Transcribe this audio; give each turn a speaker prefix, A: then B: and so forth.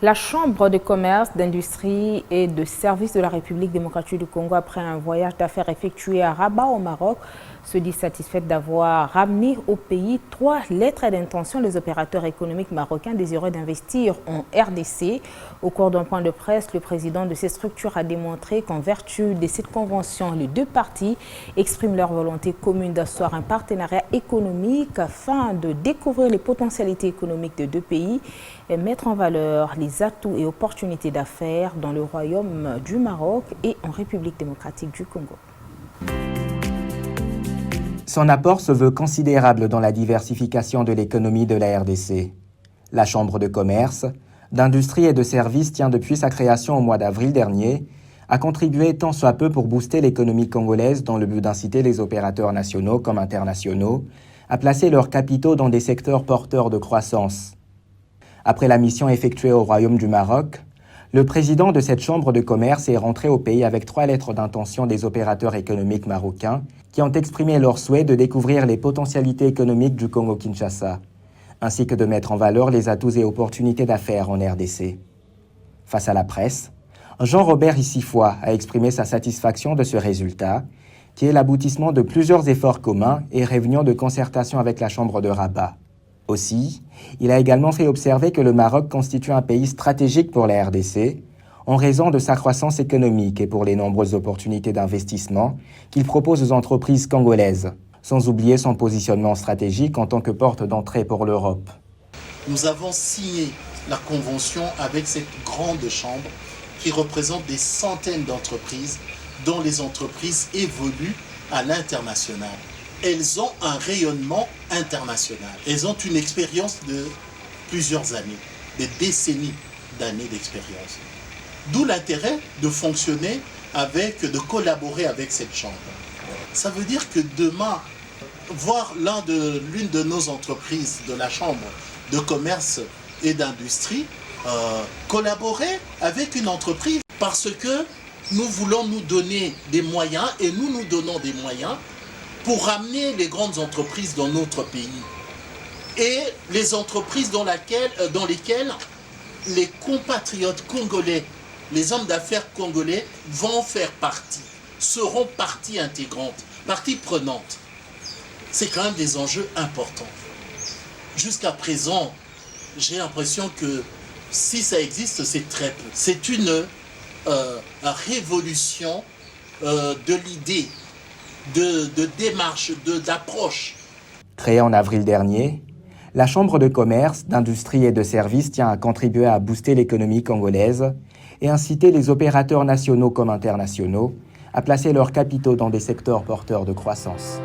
A: La Chambre de commerce, d'industrie et de services de la République démocratique du Congo, après un voyage d'affaires effectué à Rabat au Maroc, se dit satisfaite d'avoir ramené au pays 3 lettres d'intention des opérateurs économiques marocains désireux d'investir en RDC. Au cours d'un point de presse, le président de ces structures a démontré qu'en vertu de cette convention, les deux parties expriment leur volonté commune d'asseoir un partenariat économique afin de découvrir les potentialités économiques des deux pays et mettre en valeur les atouts et opportunités d'affaires dans le Royaume du Maroc et en République démocratique du Congo.
B: Son apport se veut considérable dans la diversification de l'économie de la RDC. La Chambre de commerce, d'industrie et de services tient depuis sa création au mois d'avril dernier à contribuer tant soit peu pour booster l'économie congolaise dans le but d'inciter les opérateurs nationaux comme internationaux à placer leurs capitaux dans des secteurs porteurs de croissance. Après la mission effectuée au Royaume du Maroc, le président de cette chambre de commerce est rentré au pays avec 3 lettres d'intention des opérateurs économiques marocains qui ont exprimé leur souhait de découvrir les potentialités économiques du Congo-Kinshasa, ainsi que de mettre en valeur les atouts et opportunités d'affaires en RDC. Face à la presse, Jean-Robert Issifoy a exprimé sa satisfaction de ce résultat, qui est l'aboutissement de plusieurs efforts communs et réunions de concertation avec la Chambre de Rabat. Aussi, il a également fait observer que le Maroc constitue un pays stratégique pour la RDC, en raison de sa croissance économique et pour les nombreuses opportunités d'investissement qu'il propose aux entreprises congolaises, sans oublier son positionnement stratégique en tant que porte d'entrée pour l'Europe.
C: Nous avons signé la convention avec cette grande chambre qui représente des centaines d'entreprises, dont les entreprises évoluent à l'international. Elles ont un rayonnement international. Elles ont une expérience de plusieurs années, des décennies d'années d'expérience. D'où l'intérêt de fonctionner de collaborer avec cette chambre. Ça veut dire que demain, voir l'une de nos entreprises de la chambre de commerce et d'industrie collaborer avec une entreprise parce que nous voulons nous donner des moyens et nous nous donnons des moyens pour ramener les grandes entreprises dans notre pays et les entreprises dans lesquelles les compatriotes congolais, les hommes d'affaires congolais vont faire partie, seront partie intégrante, partie prenante. C'est quand même des enjeux importants. Jusqu'à présent, j'ai l'impression que si ça existe, c'est très peu. C'est une révolution de l'idée, de démarche, d'approche.
B: Créée en avril dernier, la Chambre de commerce, d'industrie et de services tient à contribuer à booster l'économie congolaise et inciter les opérateurs nationaux comme internationaux à placer leurs capitaux dans des secteurs porteurs de croissance.